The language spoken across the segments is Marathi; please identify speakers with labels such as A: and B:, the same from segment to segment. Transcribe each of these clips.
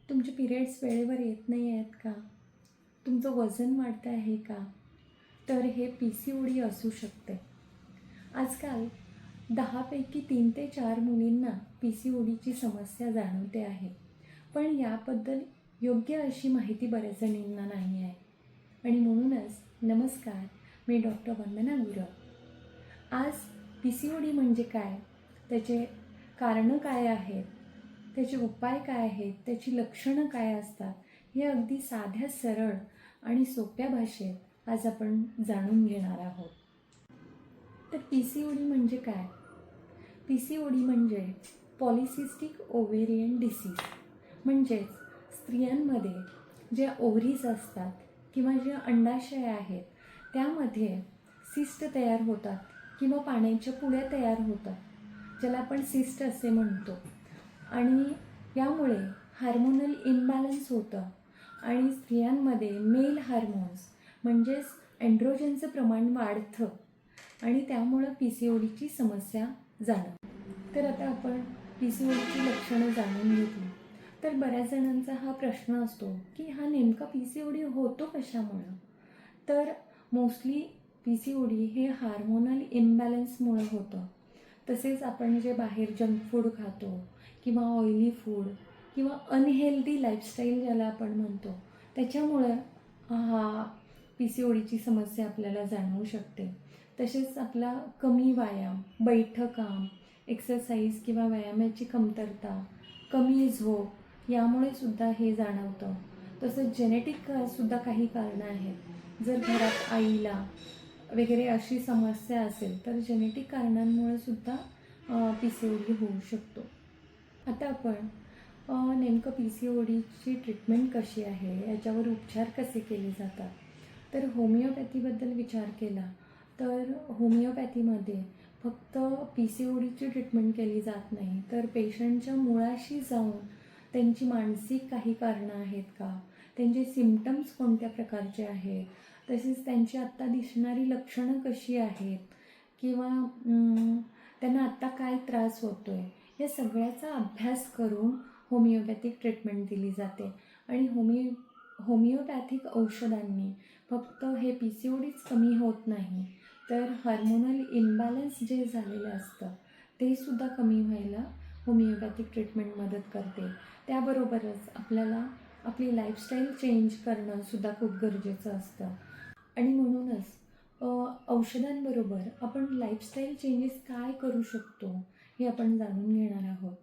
A: तुमचे पिरियड्स वेळेवर येत नाही आहेत का? तुमचं वजन वाढतं आहे का? तर हे PCOD असू शकते. आजकाल 10पैकी 3 ते 4 मुलींना PCODची समस्या जाणवते आहे. पण याबद्दल योग्य अशी माहिती बऱ्याच जणींना नाही आहे. आणि म्हणूनच नमस्कार, मी डॉक्टर वंदना गुरव. आज PCOD म्हणजे काय? त्याचे कारणं काय आहेत? त्याचे उपाय काय आहेत? त्याची लक्षणं काय असतात? हे अगदी साध्या, सरळ आणि सोप्या भाषेत आज आपण जाणून घेणार आहोत. तर PCOD म्हणजे काय? PCOD म्हणजे पॉलिसिस्टिक ओव्हेरियन डिसीज. म्हणजेच स्त्रियांमध्ये ज्या ओव्हरीज असतात किंवा ज्या अंडाशय आहेत त्यामध्ये सिस्ट तयार होतात किंवा पाण्याच्या पुड्या तयार होतात, ज्याला आपण सिस्ट असे म्हणतो. आणि यामुळे हार्मोनल इम्बॅलन्स होतं आणि स्त्रियांमध्ये मेल हार्मोन्स म्हणजेच एन्ड्रोजनचं प्रमाण वाढतं आणि त्यामुळं PCODची समस्या जाणवते. तर आता आपण PCODची लक्षणं जाणून घेतली. तर बऱ्याच जणांचा हा प्रश्न असतो की हा नेमका PCOD होतो कशामुळं? तर मोस्टली PCOD हे हार्मोनल इम्बॅलन्समुळं होतं. तसेच आपण जे बाहेर जंक फूड खातो किंवा ऑइली फूड किंवा अनहेल्दी लाईफस्टाईल ज्याला आपण म्हणतो, त्याच्यामुळं हा PCODची समस्या आपल्याला जाणवू शकते. तसेच आपला कमी व्यायाम, बैठं काम, एक्सरसाइज किंवा व्यायामाची कमतरता, कमी झोप यामुळे सुद्धा हे जाणवतं. तसंच जेनेटिक सुद्धा काही कारणं आहेत. जर घरात आईला वगैरे अशी समस्या असेल तर जेनेटिक कारणांमुळे सुद्धा PCOD होऊ शकतो. आता आपण नेमकं PCODची ट्रीटमेंट कशी आहे, याच्यावर उपचार कसे केले जातात? तर होमिओपॅथीबद्दल विचार केला तर होमिओपॅथीमध्ये फक्त PCODची ट्रीटमेंट केली जात नाही, तर पेशंटच्या मुळाशी जाऊन त्यांची मानसिक काही कारणं आहेत का, त्यांचे सिम्पटम्स कोणत्या प्रकारचे आहेत, तसेच त्यांची आत्ता दिसणारी लक्षणं कशी आहेत किंवा त्यांना आत्ता काय त्रास होतो आहे, या सगळ्याचा अभ्यास करून होमिओपॅथिक ट्रीटमेंट दिली जाते. आणि होमिओपॅथिक औषधांनी फक्त हे PCODच कमी होत नाही, तर हार्मोनल इम्बॅलन्स जे झालेलं असतं ते सुद्धा कमी व्हायला होमिओपॅथिक ट्रीटमेंट मदत करते. त्याबरोबरच आपल्याला आपली लाईफस्टाईल चेंज करणं सुद्धा खूप गरजेचं असतं. आणि म्हणूनच औषधांबरोबर आपण लाईफस्टाईल चेंजेस काय करू शकतो हे आपण जाणून घेणार आहोत.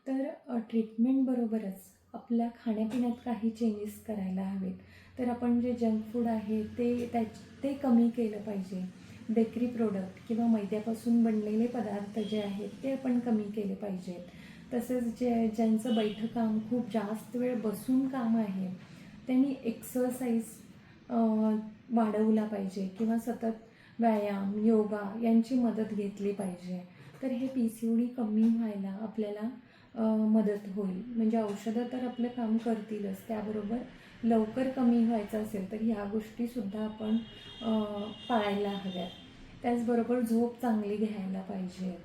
A: तर ट्रीटमेंटबरोबरच आपल्या खाण्यापिण्यात काही चेंजेस करायला हवेत. तर आपण जे जंक फूड आहे ते कमी केलं पाहिजे. बेकरी प्रोडक्ट किंवा मैद्यापासून बनलेले पदार्थ जे आहेत ते आपण कमी केले पाहिजेत. तसेच ज्यांचं बैठं काम, खूप जास्त वेळ बसून काम आहे, त्यांनी एक्सरसाइज वाढवला पाहिजे किंवा सतत व्यायाम, योगा यांची मदत घेतली पाहिजे. तर हे PCOD कमी व्हायला आपल्याला मदत होईल. म्हणजे औषधं तर आपलं काम करतीलच, त्याबरोबर लवकर कमी व्हायचं असेल तर ह्या गोष्टीसुद्धा आपण पाळायला हव्यात. त्याचबरोबर झोप चांगली घ्यायला पाहिजे.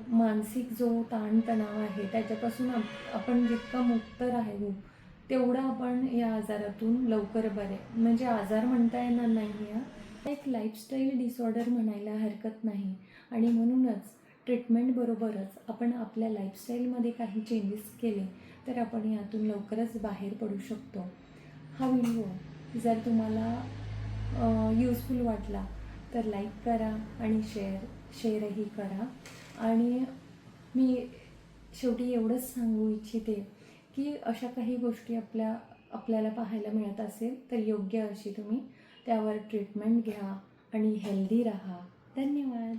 A: मानसिक जो ताणतणाव आहे त्याच्यापासून आपण जितकं मुक्त राहू तेवढं आपण या आजारातून लवकर बरे, म्हणजे आजार म्हणता येणार नाही हा, एक लाईफस्टाईल डिसऑर्डर म्हणायला हरकत नाही. आणि म्हणूनच ट्रीटमेंटबरोबरच आपण आपल्या लाईफस्टाईलमध्ये काही चेंजेस केले तर आपण यातून लवकरच बाहेर पडू शकतो. हा व्हिडिओ जर तुम्हाला यूजफुल वाटला तर लाईक करा आणि शेअरही करा. आणि मी शेवटी एवढंच सांगू इच्छिते की अशा काही गोष्टी आपल्याला पाहायला मिळत असेल तर योग्य अशी तुम्ही त्यावर ट्रीटमेंट घ्या आणि हेल्दी राहा. धन्यवाद.